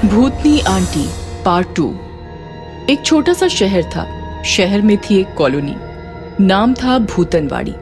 भूतनी aunty part 2। एक छोटा सा शहर था। शहर में थी एक कॉलोनी, नाम था भूतनवाड़ी।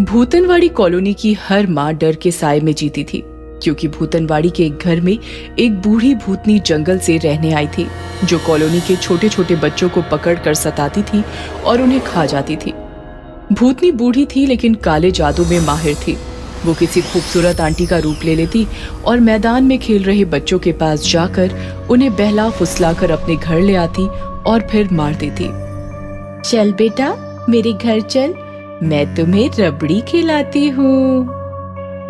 भूतनवाड़ी कॉलोनी की हर माँ डर के साए में जीती थी, क्योंकि भूतनवाड़ी के एक घर में एक बूढ़ी भूतनी जंगल से रहने आई थी, जो कॉलोनी के छोटे छोटे बच्चों को पकड़कर सताती थी और उन्हें खा जाती थी। भूतनी बूढ़ी थी लेकिन काले जादू में माहिर थी। वो किसी खूबसूरत आंटी का रूप ले लेती और मैदान में खेल रहे बच्चों के पास जाकर उन्हें बहला फुसलाकर अपने घर ले आती और फिर मार देती। चल बेटा मेरे घर चल, मैं तुम्हें रबड़ी खिलाती हूँ।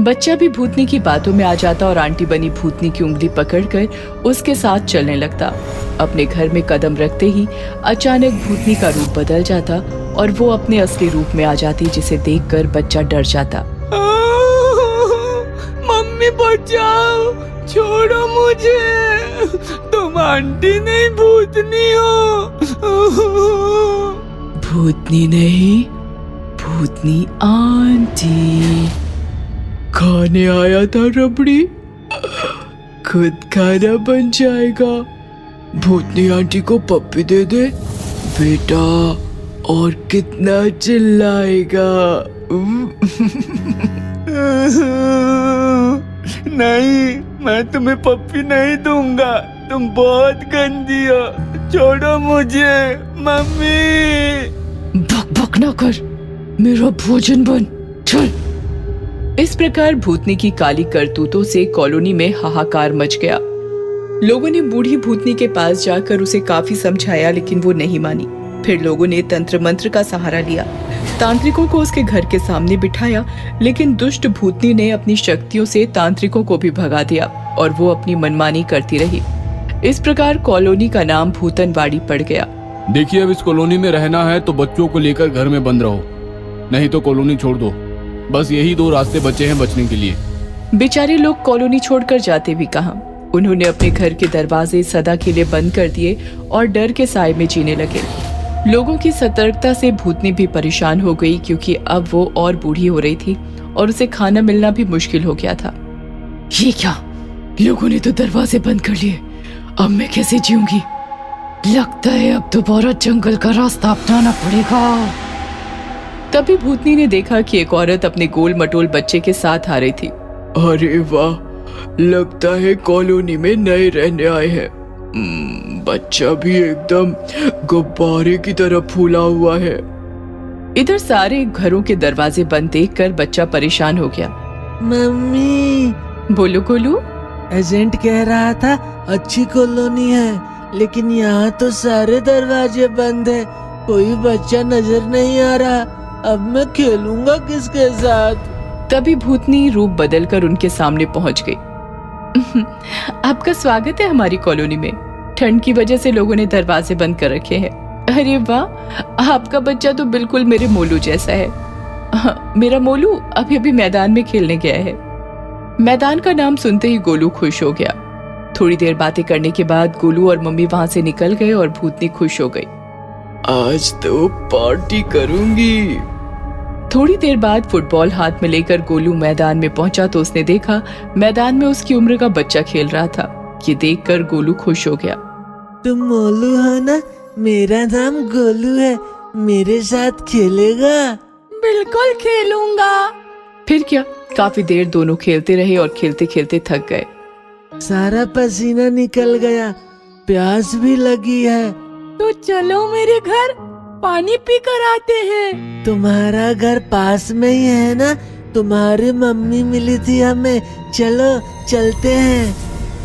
बच्चा भी भूतनी की बातों में आ जाता और आंटी बनी भूतनी की उंगली पकड़कर उसके साथ चलने लगता। अपने घर में कदम रखते ही अचानक भूतनी का रूप बदल जाता और वो अपने असली रूप में आ जाती, जिसे देखकर बच्चा डर जाता। मम्मी बचाओ, छोड़ो मुझे, तुम आंटी नहीं भूतनी हो। भूतनी नहीं, भूतनी आंटी। खाने आया था रबड़ी, खुद खाना बन जाएगा। भूतनी आंटी को पप्पी दे दे बेटा, और कितना चिल्लाएगा। नहीं, मैं तुम्हें पप्पी नहीं दूंगा, तुम बहुत गंदी हो, छोड़ो मुझे मम्मी। भक भक ना कर, मेरा भोजन बन, चल। इस प्रकार भूतनी की काली करतूतों से कॉलोनी में हाहाकार मच गया। लोगों ने बूढ़ी भूतनी के पास जाकर उसे काफी समझाया, लेकिन वो नहीं मानी। फिर लोगों ने तंत्र मंत्र का सहारा लिया, तांत्रिकों को उसके घर के सामने बिठाया, लेकिन दुष्ट भूतनी ने अपनी शक्तियों से तांत्रिकों को भी भगा दिया और वो अपनी मनमानी करती रही। इस प्रकार कॉलोनी का नाम भूतनवाड़ी पड़ गया। देखिए, अब इस कॉलोनी में रहना है तो बच्चों को लेकर घर में बंद रहो, नहीं तो कॉलोनी छोड़ दो। बस यही दो रास्ते बचे हैं बचने के लिए। बेचारे लोग कॉलोनी छोड़कर जाते भी कहां। उन्होंने अपने घर के दरवाजे सदा के लिए बंद कर दिए और डर के साए में जीने लगे। लोगों की सतर्कता से भूतनी भी परेशान हो गई, क्योंकि अब वो और बूढ़ी हो रही थी और उसे खाना मिलना भी मुश्किल हो गया था। ये क्या, लोगों ने तो दरवाजे बंद कर लिए, अब मैं कैसे जीऊंगी? लगता है अब दोबारा जंगल का रास्ता अपनाना पड़ेगा। तभी भूतनी ने देखा कि एक औरत अपने गोल मटोल बच्चे के साथ आ रही थी। अरे वाह, लगता है कॉलोनी में नए रहने आए हैं। बच्चा भी एकदम गुब्बारे की तरह फूला हुआ है। इधर सारे घरों के दरवाजे बंद देखकर बच्चा परेशान हो गया। मम्मी, बोलो गोलू। एजेंट कह रहा था अच्छी कॉलोनी है, लेकिन यहाँ तो सारे दरवाजे बंद है, कोई बच्चा नजर नहीं आ रहा। अब मैं खेलूंगा किसके साथ? तभी भूतनी रूप बदलकर उनके सामने पहुंच गई। आपका स्वागत है हमारी कॉलोनी में। ठंड की वजह से लोगों ने दरवाजे बंद कर रखे हैं। अरे वाह, आपका बच्चा तो बिल्कुल मेरे मोलू जैसा है। मेरा मोलू अभी अभी मैदान में खेलने गया है। मैदान का नाम सुनते ही गोलू खुश हो गया। थोड़ी देर बातें करने के बाद गोलू और मम्मी वहां से निकल गए और भूतनी खुश हो गई। आज तो पार्टी करूंगी। थोड़ी देर बाद फुटबॉल हाथ में लेकर गोलू मैदान में पहुंचा तो उसने देखा मैदान में उसकी उम्र का बच्चा खेल रहा था। ये देखकर गोलू खुश हो गया। तुम मोलू हो ना? मेरा नाम गोलू है, मेरे साथ खेलेगा? बिल्कुल खेलूंगा। फिर क्या, काफी देर दोनों खेलते रहे और खेलते खेलते थक गए। सारा पसीना निकल गया, प्यास भी लगी है। तो चलो मेरे घर, पानी पी कर आते हैं। तुम्हारा घर पास में ही है ना? तुम्हारी मम्मी मिली थी हमें, चलो चलते हैं।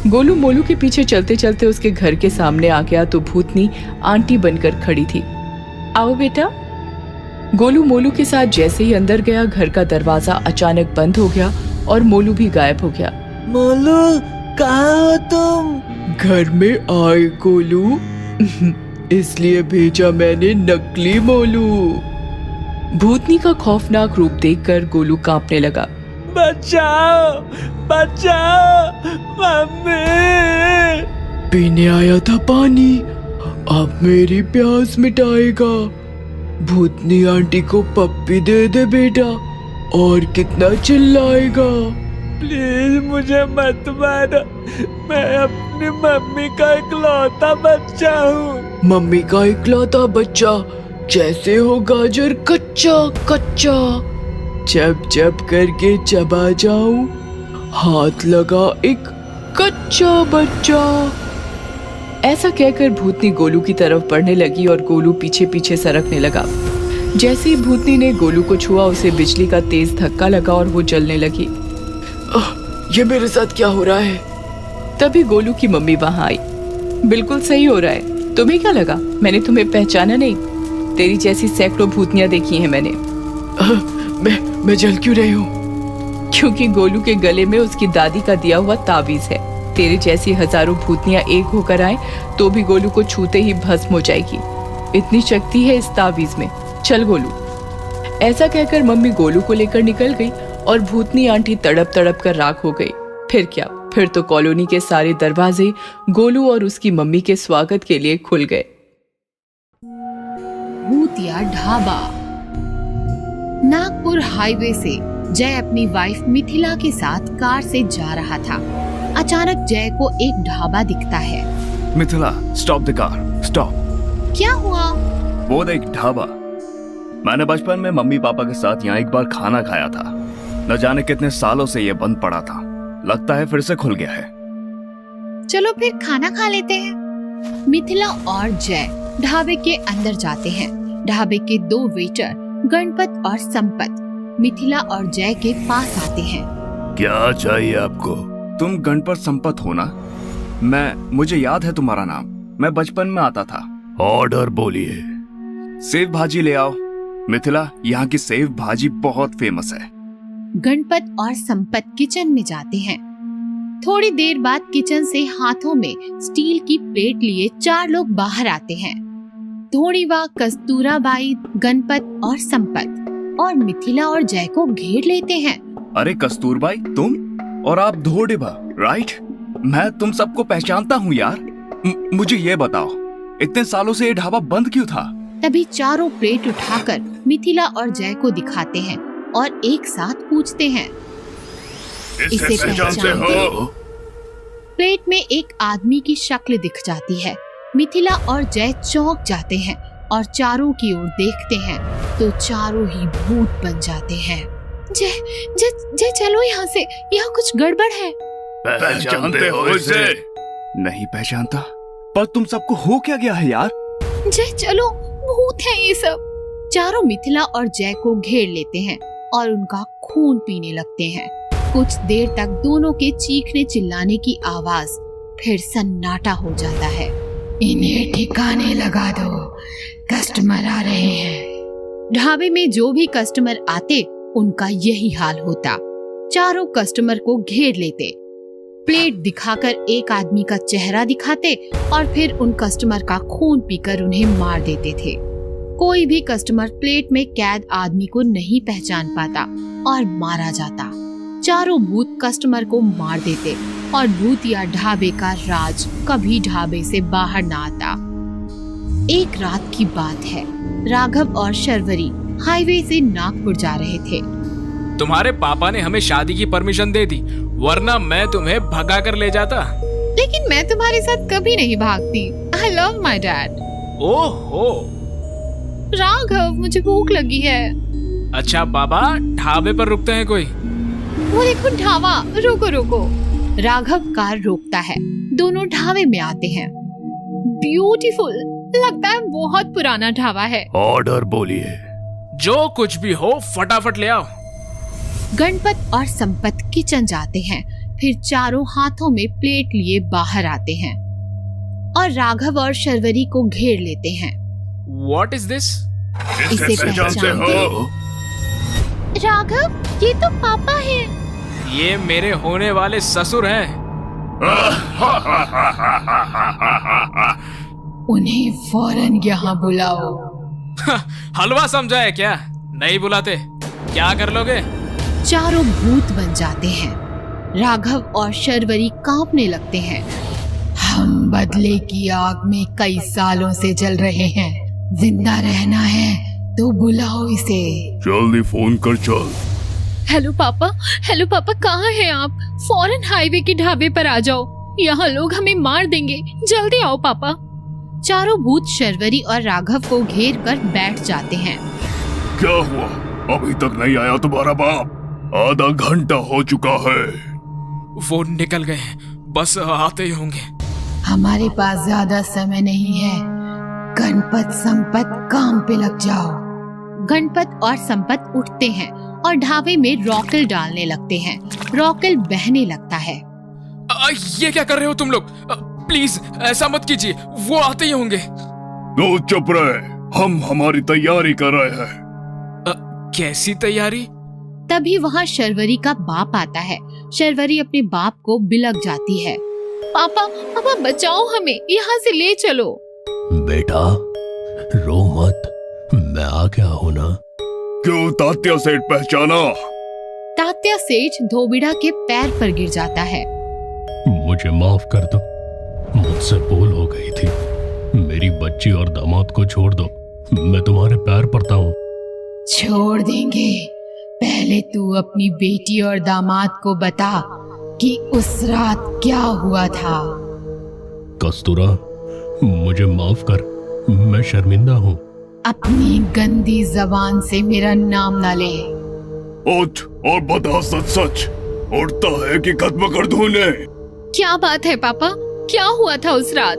गोलू मोलू के पीछे चलते चलते उसके घर के सामने आ गया तो भूतनी आंटी बनकर खड़ी थी। आओ बेटा। गोलू मोलू के साथ जैसे ही अंदर गया, घर का दरवाजा अचानक बंद हो गया और मोलू भी गायब हो गया। मोलू, कहाँ हो तुम? घर में आए गोलू, इसलिए भेजा मैंने नकली मोलू। भूतनी का खौफनाक रूप देखकर गोलू कांपने लगा। बचाओ, बचाओ मम्मी। पीने आया था पानी, अब मेरी प्यास मिटाएगा। भूतनी आंटी को पप्पी दे दे बेटा, और कितना चिल्लाएगा? प्लीज मुझे मत मारो, मैं अपनी मम्मी का इकलौता बच्चा हूँ। मम्मी का इकलौता बच्चा? जैसे हो गाजर कच्चा कच्चा, चप चप करके चबा जाऊं, हाथ लगा एक कच्चा बच्चा। ऐसा कहकर भूतनी गोलू की तरफ बढ़ने लगी और गोलू पीछे पीछे सरकने लगा। जैसे ही भूतनी ने गोलू को छुआ, उसे बिजली का तेज धक्का लगा और वो जलने लगी। ये मेरे साथ क्या हो रहा है? तभी गोलू की मम्मी वहां आई। बिल्कुल सही हो रहा है, तुम्हें क्या लगा मैंने तुम्हें पहचाना नहीं? तेरी जैसी सैकड़ों भूतनियां देखी हैं मैंने। मैं जल क्यों रही हूँ? क्योंकि गोलू के गले में उसकी दादी का दिया हुआ ताबीज है। तेरी जैसी हजारों भूतनियां एक होकर आए तो भी गोलू को छूते ही भस्म हो जाएगी, इतनी शक्ति है इस ताबीज में। चल गोलू। ऐसा कहकर मम्मी गोलू को लेकर निकल गई और भूतनी आंटी तड़प तड़प कर राख हो गई। फिर क्या, फिर तो कॉलोनी के सारे दरवाजे गोलू और उसकी मम्मी के स्वागत के लिए खुल गए। भूतिया ढाबा। नागपुर हाईवे से जय अपनी वाइफ मिथिला के साथ कार से जा रहा था। अचानक जय को एक ढाबा दिखता है। Mithila, stop the car, stop. क्या हुआ? वो देख ढाबा। मैंने बचपन में मम्मी पापा के साथ यहाँ एक बार खाना खाया था। न जाने कितने सालों से ये बंद पड़ा था, लगता है फिर से खुल गया है। चलो फिर खाना खा लेते हैं। मिथिला और जय ढाबे के अंदर जाते हैं। ढाबे के दो वेटर गणपत और संपत मिथिला और जय के पास आते हैं। क्या चाहिए आपको? तुम गणपत संपत हो ना? मुझे याद है तुम्हारा नाम, मैं बचपन में आता था। ऑर्डर बोलिए। सेव भाजी ले आओ। मिथिला, यहाँ की सेव भाजी बहुत फेमस है। गणपत और संपत किचन में जाते हैं। थोड़ी देर बाद किचन से हाथों में स्टील की प्लेट लिए 4 लोग बाहर आते हैं। धोड़ीवा, कस्तूराबाई, गणपत और संपत और मिथिला और जय को घेर लेते हैं। अरे कस्तूरबाई, तुम? और आप धोड़ीवा, राइट? मैं तुम सबको पहचानता हूँ यार। मुझे ये बताओ, इतने सालों से ये ढाबा बंद क्यों था? तभी चारों प्लेट उठाकर मिथिला और जय को दिखाते हैं और एक साथ पूछते हैं, इसे पहचानते हो? प्लेट में एक आदमी की शक्ल दिख जाती है। मिथिला और जय चौंक जाते हैं और चारों की ओर देखते हैं तो चारों ही भूत बन जाते हैं। जय जय जय चलो यहाँ से, यहाँ कुछ गड़बड़ है। पहचानते हो इसे? नहीं पहचानता, पर तुम सबको हो क्या गया है यार? जय चलो, भूत है ये सब। चारों मिथिला और जय को घेर लेते हैं और उनका खून पीने लगते हैं। कुछ देर तक दोनों के चीखने चिल्लाने की आवाज, फिर सन्नाटा हो जाता है। इन्हें ठिकाने लगा दो, कस्टमर आ रहे हैं। ढाबे में जो भी कस्टमर आते उनका यही हाल होता। चारों कस्टमर को घेर लेते, प्लेट दिखाकर एक आदमी का चेहरा दिखाते और फिर उन कस्टमर का खून पीकर उन्हें मार देते थे। कोई भी कस्टमर प्लेट में कैद आदमी को नहीं पहचान पाता और मारा जाता। चारों भूत कस्टमर को मार देते और भूतिया ढाबे का राज कभी ढाबे से बाहर न आता। एक रात की बात है, राघव और शर्वरी हाईवे से नागपुर जा रहे थे। तुम्हारे पापा ने हमें शादी की परमिशन दे दी, वरना मैं तुम्हें भगा कर ले जाता। लेकिन मैं तुम्हारे साथ कभी नहीं भागती। I love my dad। ओहो। राघव, मुझे भूख लगी है। अच्छा बाबा, ढाबे पर रुकते हैं कोई? वो देखो ढाबा, रुको रुको। राघव कार रोकता है। दोनों ढाबे में आते हैं। ब्यूटीफुल, लगता है बहुत पुराना ढाबा है। ऑर्डर बोलिए। जो कुछ भी हो फटाफट ले आओ। गणपत और संपत किचन जाते हैं, फिर चारों हाथों में प्लेट लिए बाहर आते हैं और राघव और शर्वरी को घेर लेते हैं। What is this? इसे पहचानते हो? राघव, ये तो पापा हैं। ये मेरे होने वाले ससुर हैं। उन्हें फौरन यहाँ बुलाओ। हलवा समझा है क्या? नहीं बुलाते क्या कर लोगे? चारों भूत बन जाते हैं। राघव और शर्वरी कांपने लगते हैं। हम बदले की आग में कई सालों से जल रहे हैं, जिंदा रहना है तो बुलाओ इसे। जल्दी फोन कर चल। हेलो पापा कहाँ हैं आप? फौरन हाईवे के ढाबे पर आ जाओ, यहाँ लोग हमें मार देंगे, जल्दी आओ पापा। चारों भूत शर्वरी और राघव को घेर कर बैठ जाते हैं। क्या हुआ? अभी तक नहीं आया तुम्हारा बाप? आधा घंटा हो चुका है। वो निकल गए हैं, बस आते ही होंगे। हमारे पास ज्यादा समय नहीं है, गणपत संपत काम पे लग जाओ। गणपत और संपत उठते हैं और ढाबे में रॉकेल डालने लगते हैं। रॉकेल बहने लगता है। ये क्या कर रहे हो तुम लोग? प्लीज ऐसा मत कीजिए, वो आते ही होंगे। तो चुप रहे, हम हमारी तैयारी कर रहे हैं। कैसी तैयारी? तभी वहाँ शर्वरी का बाप आता है। शर्वरी अपने बाप को बिलक जाती है। पापा बचाओ हमें, यहाँ से ले चलो। बेटा रो मत, मैं आ गया हूँ ना। क्यों तात्या सेठ पहचाना? तात्या सेठ धोबिड़ा के पैर पर गिर जाता है। मुझे माफ कर दो, मुझसे भूल हो गई थी। मेरी बच्ची और दामाद को छोड़ दो, मैं तुम्हारे पैर पड़ता हूँ। छोड़ देंगे, पहले तू अपनी बेटी और दामाद को बता कि उस रात क्या हुआ था। कस्तूरा मुझे माफ कर, मैं शर्मिंदा हूँ। अपनी गंदी जबान से मेरा नाम ना ले। उठ और बता सच सच, उठता है कि खत्म कर दूं ने? क्या बात है पापा, क्या हुआ था उस रात?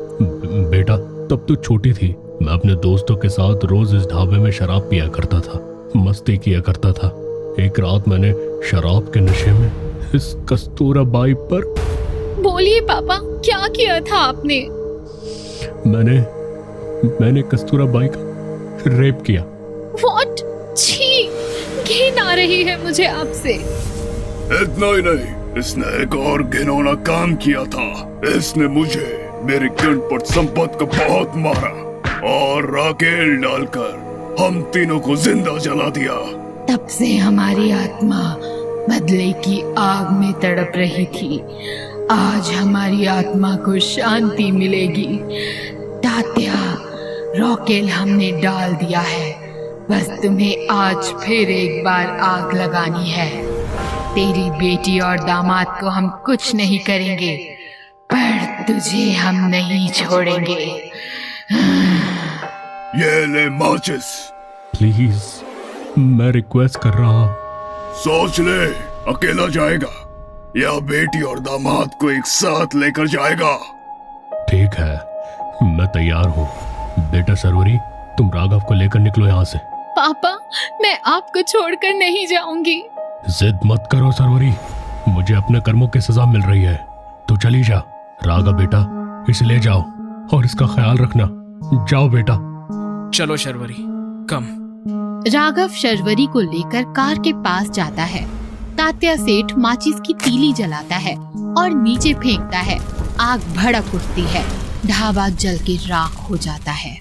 बेटा तब तू छोटी थी, मैं अपने दोस्तों के साथ रोज इस ढाबे में शराब पिया करता था, मस्ती किया करता था। एक रात मैंने शराब के नशे में इस कस्तूरा बाई पर। बोलिए पापा, क्या किया था आपने? मैंने कस्तूरा बाई का रेप किया। What? छी, घिन आ रही है मुझे आपसे। इतना ही नहीं, इसने एक और घिनौना काम किया था। इसने मुझे, मेरे गणपत संपत को बहुत मारा और राकेल डालकर हम तीनों को जिंदा जला दिया। तब से हमारी आत्मा बदले की आग में तड़प रही थी। आज हमारी आत्मा को शांति मिलेगी। तात्या, रॉकेल हमने डाल दिया है, बस तुम्हें आज फिर एक बार आग लगानी है। तेरी बेटी और दामाद को हम कुछ नहीं करेंगे, पर तुझे हम नहीं छोड़ेंगे। ये ले माचिस। प्लीज मैं रिक्वेस्ट कर रहा हूँ। सोच ले, अकेला जाएगा या बेटी और दामाद को एक साथ लेकर जाएगा? ठीक है, मैं तैयार हूँ। बेटा शर्वरी, तुम राघव को लेकर निकलो यहाँ से। पापा, मैं आपको छोड़कर नहीं जाऊंगी। जिद मत करो शर्वरी, मुझे अपने कर्मों की सजा मिल रही है। तू चली जा। राघव बेटा, इसे ले जाओ और इसका ख्याल रखना। जाओ बेटा। चलो शर्वरी, कम। राघव शर्वरी को लेकर कार के पास जाता है। तात्या सेठ माचिस की तीली जलाता है और नीचे फेंकता है। आग भड़क उठती है, ढाबा जल के राख हो जाता है।